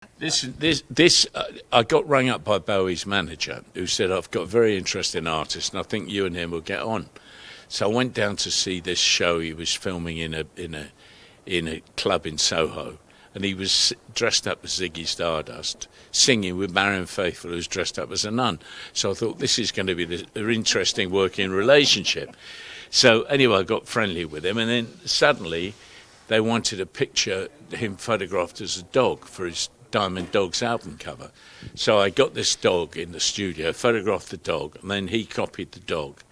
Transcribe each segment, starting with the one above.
I got rung up by Bowie's manager, who said, "I've got a very interesting artist, and I think you and him will get on." So I went down to see this show he was filming in a club in Soho, and he was dressed up as Ziggy Stardust, singing with Marion Faithfull, who's dressed up as a nun. So I thought this is going to be an interesting working relationship. So anyway, I got friendly with him, and then suddenly they wanted a picture him photographed as a dog for his Diamond Dogs album cover. So I got this dog in the studio, photographed the dog, and then he copied the dog.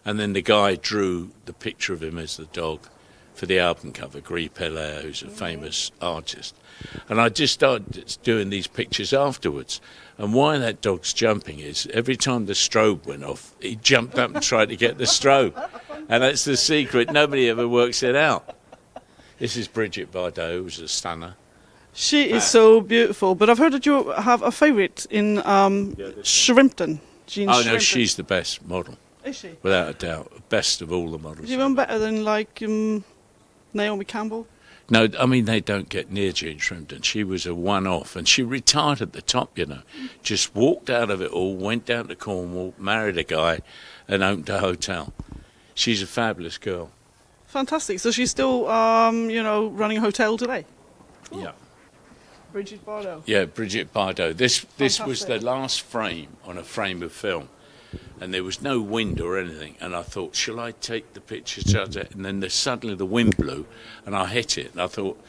And then the guy drew the picture of him as the dog for the album cover, Gris Pellaire, who's a famous artist. And I just started doing these pictures afterwards. And why that dog's jumping is every time the strobe went off, he jumped up and tried to get the strobe. And that's the secret. Nobody ever works it out. This is Brigitte Bardot, who's a stunner. She is so beautiful. But I've heard that you have a favourite in Shrimpton. Jean Oh, Shrimpton. no, she's the best model. Is she? Without a doubt. Best of all the models. Is she even better than, like, Naomi Campbell? No, I mean, they don't get near Jean Shrimpton. She was a one-off, and she retired at the top, you know. Just walked out of it all, went down to Cornwall, married a guy, and opened a hotel. She's a fabulous girl. Fantastic. So she's still, running a hotel today? Cool. Yeah. Brigitte Bardot. Yeah, Brigitte Bardot. This was the Fantastic. last frame on a frame of film, and there was no wind or anything. And I thought, shall I take the picture? And then suddenly the wind blew, and I hit it. And I thought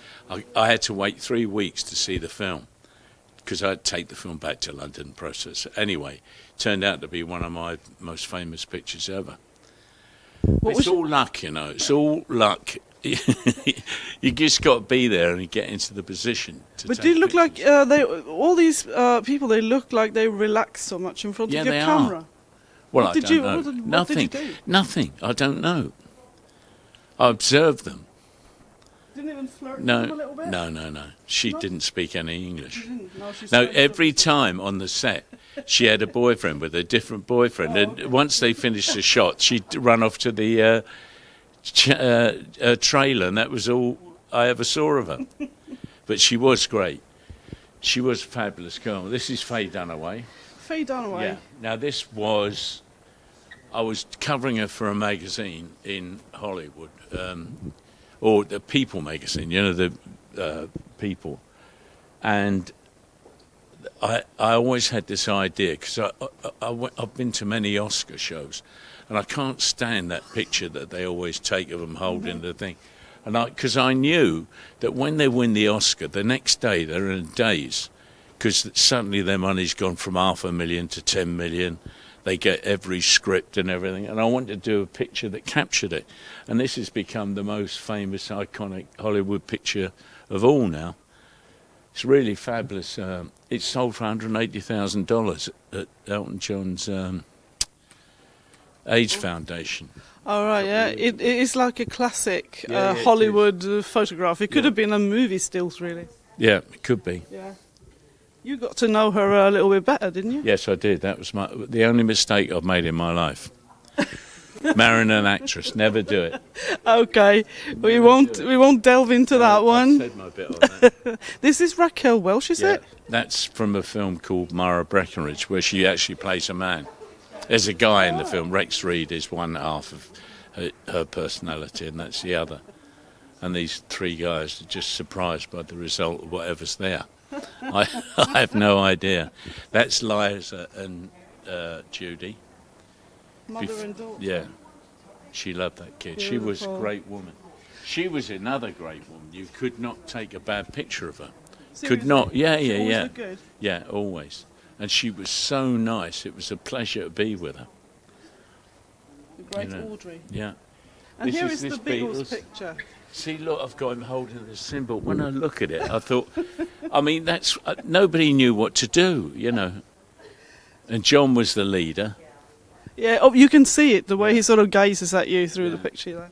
I had to wait 3 weeks to see the film because I'd take the film back to London and process it. Anyway, turned out to be one of my most famous pictures ever. It's all luck, you know. It's all luck. You just got to be there and get into the position to But take do you look pictures. like all these people? They look like they relax so much in front of your they camera. Are. Well, What I did don't you- know. what did you Nothing. do? Nothing. I don't know. I observed them. Didn't even flirt No, with them a little bit. no. She didn't speak any English. She didn't. No, she No, said- every time on the set, she had a boyfriend with a different boyfriend. And once they finished the shot, she'd run off to the trailer, and that was all I ever saw of her. But she was great. She was a fabulous girl. This is Faye Dunaway. Faye Dunaway. Yeah. Now I was covering her for a magazine in Hollywood, or the People magazine, you know, the People. And I always had this idea, because I've been to many Oscar shows, and I can't stand that picture that they always take of them holding the thing. And because I knew that when they win the Oscar, the next day they're in a daze, because suddenly their money's gone from $500,000 to 10 million. They get every script and everything. And I wanted to do a picture that captured it. And this has become the most famous, iconic Hollywood picture of all now. It's really fabulous. It sold for $180,000 at Elton John's AIDS Foundation. All right, yeah. It is like a classic Yeah, it Hollywood photograph. It could Yeah. have been a movie stills, really. Yeah, it could be. Yeah. You got to know her a little bit better, didn't you? Yes, I did. That was the only mistake I've made in my life. Marrying an actress, never do it. Okay, we won't delve into that I've one. said my bit on that. This is Raquel Welch, is Yeah, it? that's from a film called Mara Breckenridge, where she actually plays a man. There's a guy in the film. Rex Reed is one half of her personality, and that's the other. And these three guys are just surprised by the result of whatever's there. I have no idea. That's Liza and Judy. Mother and daughter. Yeah, she loved that kid. She was a Beautiful. great woman. She was another great woman. You could not take a bad picture of her. Seriously? Could not. Yeah, She always yeah. looked good. Yeah, always. And she was so nice. It was a pleasure to be with her. The great You know. Audrey. Yeah. And This here is is the this Beatles Beatles. picture. See, look, I've got him holding the symbol. When I look at it, I thought, I mean, that's nobody knew what to do, you know. And John was the leader. Yeah, oh, you can see it, the way he sort of gazes at you through the picture there.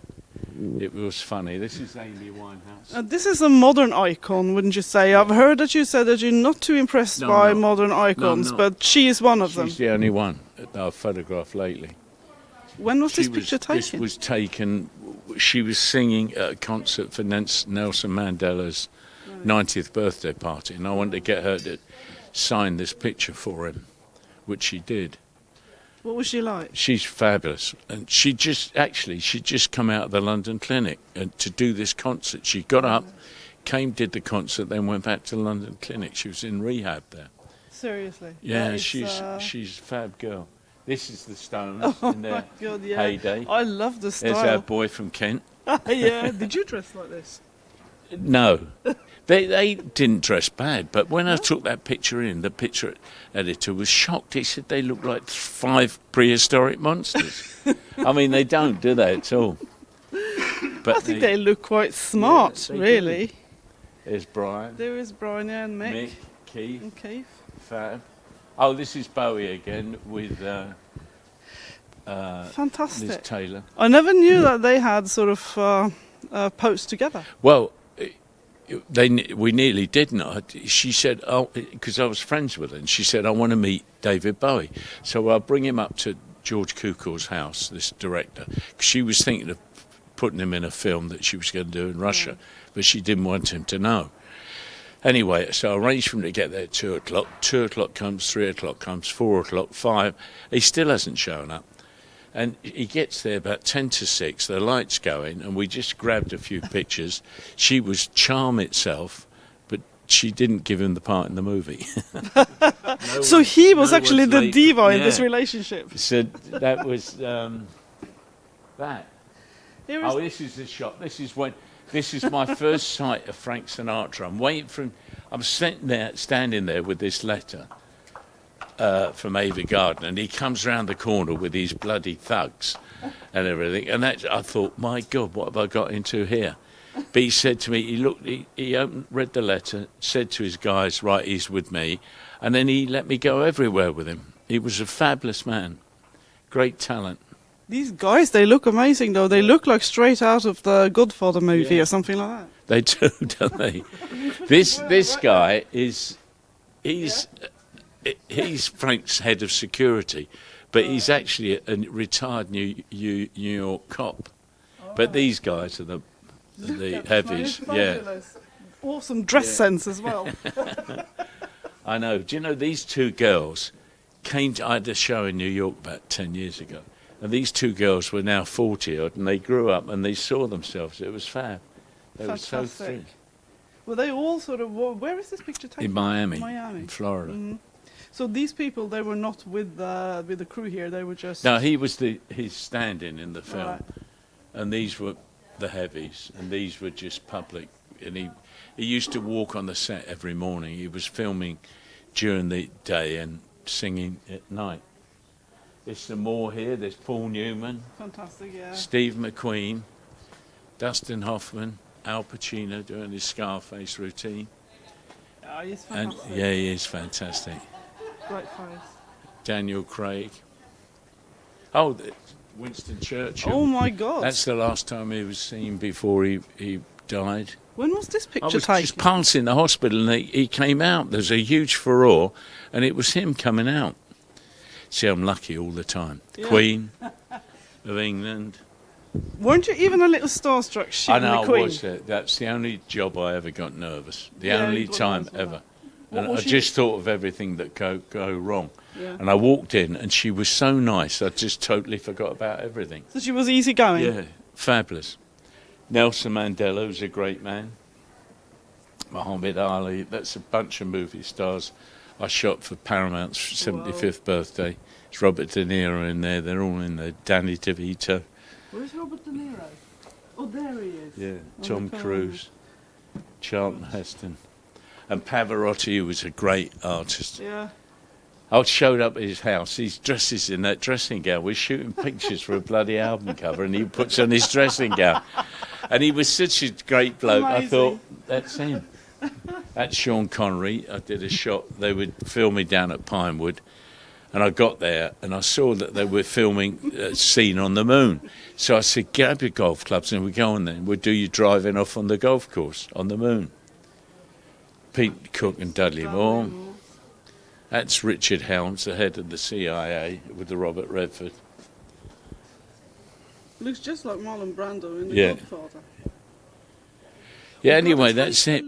It was funny. This is Amy Winehouse. This is a modern icon, wouldn't you say? I've heard that you said that you're not too impressed No, by no. modern icons, No. but she is one of them. She's the only one that I've photographed lately. When was this She picture This taken? was taken. She was singing at a concert for Nelson Mandela's 90th birthday party, and I wanted to get her to sign this picture for him, which she did. What was she like? She's fabulous, and she'd just come out of the London clinic to do this concert. She got up, came, did the concert, then went back to the London clinic. She was in rehab there. Seriously? Yeah, she's a fab girl. This is the Stones in their God, yeah. heyday. I love the style. There's our boy from Kent. Yeah. Did you dress like this? No, they didn't dress bad, but when I took that picture in, the picture editor was shocked. He said they look like 5 prehistoric monsters. I mean, they don't, do they, at all? But I think they look quite smart, really. Do. There's Brian. There is Brian and Mick. Mick, Keith. And Keith. Fab. Oh, this is Bowie again with Fantastic. Liz Taylor. I never knew that they had sort of posed together. Well, we nearly didn't. She said, "Oh," because I was friends with her, and she said, "I want to meet David Bowie." So I'll bring him up to George Cukor's house, this director, because she was thinking of putting him in a film that she was going to do in Russia, but she didn't want him to know. Anyway, so I arranged for him to get there at 2 o'clock. 2 o'clock comes, 3 o'clock comes, 4 o'clock, 5. He still hasn't shown up. And he gets there about 10 to 6, the light's going, and we just grabbed a few pictures. She was charm itself, but she didn't give him the part in the movie. So he was actually the diva in this relationship. So that was that. Oh, this is the shot. This is my first sight of Frank Sinatra. I'm standing there with this letter from Ava Gardner, and he comes round the corner with these bloody thugs and everything. And I thought, my God, what have I got into here? But he said to me, he read the letter, said to his guys, right, he's with me. And then he let me go everywhere with him. He was a fabulous man. Great talent. These guys, they look amazing, though. They look like straight out of the Godfather movie or something like that. They do, don't they? This guy he's Frank's head of security, but he's actually a retired New York cop. But these guys are the heavies. Yeah. Awesome dress sense as well. I know. Do you know these two girls I had a show in New York about 10 years ago, and these two girls were now 40-odd, and they grew up and they saw themselves. It was fab. They were so thrilled. Were they all sort of... Where is this picture taken? In Miami. Miami. In Florida. Mm-hmm. So these people, they were not with the crew here. They were just... No, he was his stand-in in the film. Right. And these were the heavies, and these were just public. And he used to walk on the set every morning. He was filming during the day and singing at night. There's some more here. There's Paul Newman. Fantastic, yeah. Steve McQueen, Dustin Hoffman, Al Pacino doing his Scarface routine. Oh, he's fantastic. And, yeah, he is fantastic. Great face. Daniel Craig. Oh, Winston Churchill. Oh, my God. That's the last time he was seen before he died. When was this picture I was taken? just passing the hospital and he came out. There's a huge furore, and it was him coming out. See, I'm lucky all the time. Yeah. Queen of England. Weren't you even a little starstruck shooting I know, the Queen? I was. That's the only job I ever got nervous. The only time ever. And I was she? just thought of everything that go wrong. Yeah. And I walked in, and she was so nice, I just totally forgot about everything. So she was easygoing? Yeah, fabulous. Nelson Mandela was a great man. Muhammad Ali, that's a bunch of movie stars I shot for Paramount's 75th birthday. It's Robert De Niro in there, they're all in there. Danny DeVito. Where's Robert De Niro? Oh, there he is. Yeah, Tom Cruise, Charlton Heston. And Pavarotti, who was a great artist. Yeah. I showed up at his house. His dress is in that dressing gown. We're shooting pictures for a bloody album cover, and he puts on his dressing gown. And he was such a great bloke. Amazing. I thought, that's him. That's Sean Connery. I did a shot. They would film me down at Pinewood. And I got there, and I saw that they were filming a scene on the moon. So I said, grab your golf clubs, and we go on then. We'll do you driving off on the golf course on the moon. Pete Cook and Dudley Moore. That's Richard Helms, the head of the CIA, with the Robert Redford. Looks just like Marlon Brando in The Godfather. Yeah, anyway, that's it.